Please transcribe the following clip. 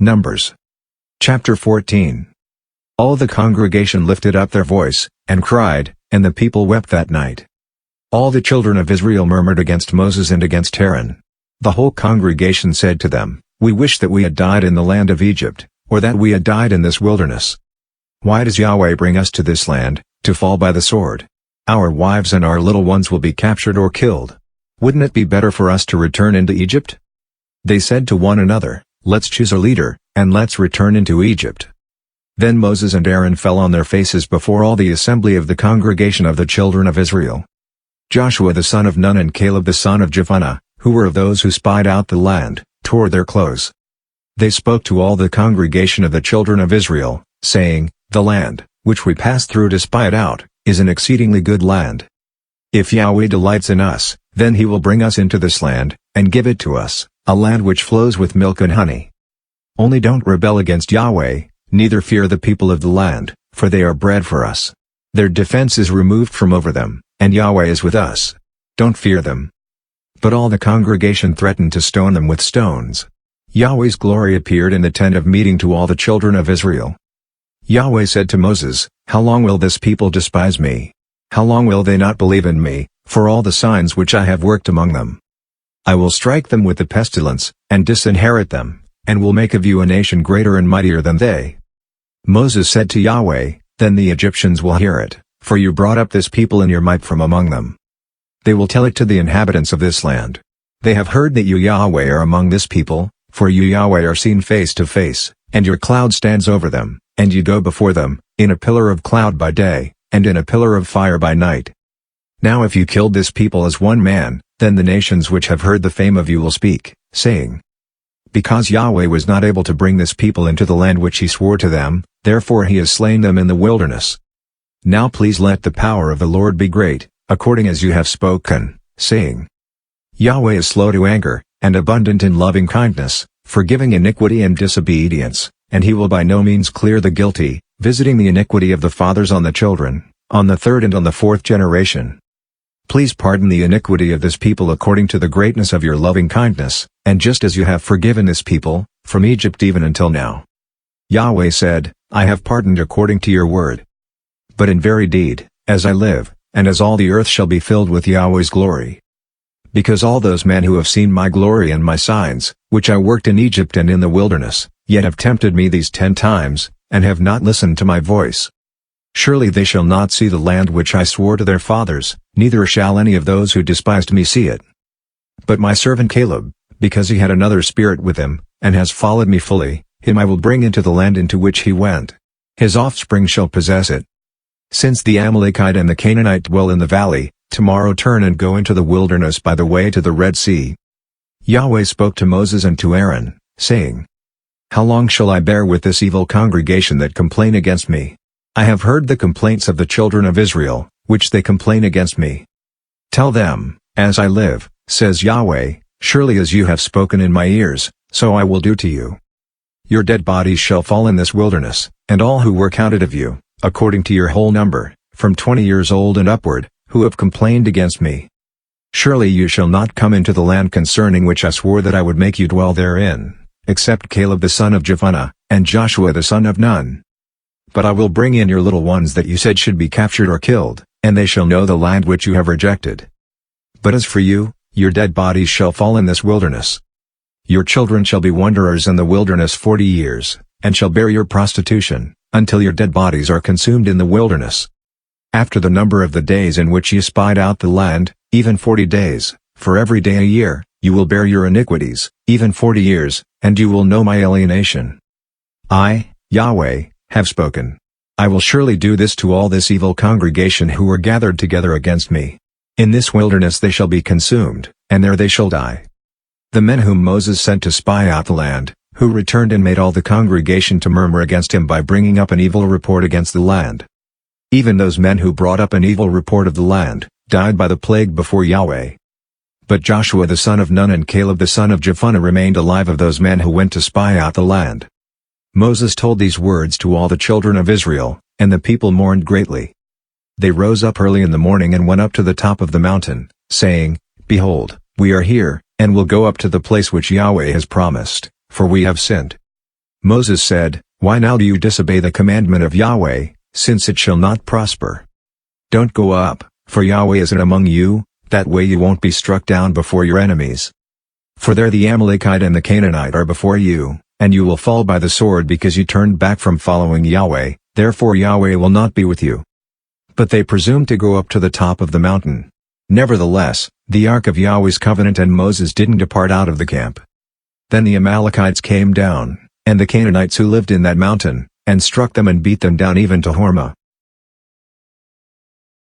Numbers. Chapter 14. All the congregation lifted up their voice, and cried, and the people wept that night. All the children of Israel murmured against Moses and against Aaron. The whole congregation said to them, "We wish that we had died in the land of Egypt, or that we had died in this wilderness. Why does Yahweh bring us to this land, to fall by the sword? Our wives and our little ones will be captured or killed. Wouldn't it be better for us to return into Egypt?" They said to one another, "Let's choose a leader, and let's return into Egypt." Then Moses and Aaron fell on their faces before all the assembly of the congregation of the children of Israel. Joshua the son of Nun and Caleb the son of Jephunneh, who were of those who spied out the land, tore their clothes. They spoke to all the congregation of the children of Israel, saying, "The land, which we passed through to spy it out, is an exceedingly good land. If Yahweh delights in us, then he will bring us into this land, and give it to us, a land which flows with milk and honey. Only don't rebel against Yahweh, neither fear the people of the land, for they are bread for us. Their defense is removed from over them, and Yahweh is with us. Don't fear them." But all the congregation threatened to stone them with stones. Yahweh's glory appeared in the tent of meeting to all the children of Israel. Yahweh said to Moses, "How long will this people despise me? How long will they not believe in me, for all the signs which I have worked among them? I will strike them with the pestilence, and disinherit them, and will make of you a nation greater and mightier than they." Moses said to Yahweh, "Then the Egyptians will hear it, for you brought up this people in your might from among them. They will tell it to the inhabitants of this land. They have heard that you Yahweh are among this people, for you Yahweh are seen face to face, and your cloud stands over them, and you go before them, in a pillar of cloud by day, and in a pillar of fire by night. Now if you killed this people as one man, then the nations which have heard the fame of you will speak, saying, 'Because Yahweh was not able to bring this people into the land which he swore to them, therefore he has slain them in the wilderness.' Now please let the power of the Lord be great, according as you have spoken, saying, 'Yahweh is slow to anger, and abundant in loving kindness, forgiving iniquity and disobedience, and he will by no means clear the guilty, visiting the iniquity of the fathers on the children, on the third and on the fourth generation. Please pardon the iniquity of this people according to the greatness of your loving kindness, and just as you have forgiven this people, from Egypt even until now.' Yahweh said, 'I have pardoned according to your word. But in very deed, as I live, and as all the earth shall be filled with Yahweh's glory. Because all those men who have seen my glory and my signs, which I worked in Egypt and in the wilderness, yet have tempted me these 10 times, and have not listened to my voice. Surely they shall not see the land which I swore to their fathers, neither shall any of those who despised me see it. But my servant Caleb, because he had another spirit with him, and has followed me fully, him I will bring into the land into which he went. His offspring shall possess it. Since the Amalekite and the Canaanite dwell in the valley, tomorrow turn and go into the wilderness by the way to the Red Sea." Yahweh spoke to Moses and to Aaron, saying, "How long shall I bear with this evil congregation that complain against me? I have heard the complaints of the children of Israel, which they complain against me. Tell them, as I live, says Yahweh, surely as you have spoken in my ears, so I will do to you. Your dead bodies shall fall in this wilderness, and all who were counted of you, according to your whole number, from 20 years old and upward, who have complained against me. Surely you shall not come into the land concerning which I swore that I would make you dwell therein, except Caleb the son of Jephunneh, and Joshua the son of Nun. But I will bring in your little ones that you said should be captured or killed, and they shall know the land which you have rejected. But as for you, your dead bodies shall fall in this wilderness. Your children shall be wanderers in the wilderness 40 years, and shall bear your prostitution, until your dead bodies are consumed in the wilderness. After the number of the days in which you spied out the land, even 40 days, for every day a year, you will bear your iniquities, even 40 years, and you will know my alienation. I, Yahweh, have spoken. I will surely do this to all this evil congregation who are gathered together against me. In this wilderness they shall be consumed, and there they shall die." The men whom Moses sent to spy out the land, who returned and made all the congregation to murmur against him by bringing up an evil report against the land. Even those men who brought up an evil report of the land, died by the plague before Yahweh. But Joshua the son of Nun and Caleb the son of Jephunneh remained alive of those men who went to spy out the land. Moses told these words to all the children of Israel, and the people mourned greatly. They rose up early in the morning and went up to the top of the mountain, saying, "Behold, we are here, and will go up to the place which Yahweh has promised, for we have sinned." Moses said, "Why now do you disobey the commandment of Yahweh, since it shall not prosper? Don't go up, for Yahweh isn't among you, that way you won't be struck down before your enemies. For there the Amalekite and the Canaanite are before you, and you will fall by the sword because you turned back from following Yahweh, therefore Yahweh will not be with you." But they presumed to go up to the top of the mountain. Nevertheless, the ark of Yahweh's covenant and Moses didn't depart out of the camp. Then the Amalekites came down, and the Canaanites who lived in that mountain, and struck them and beat them down even to Hormah.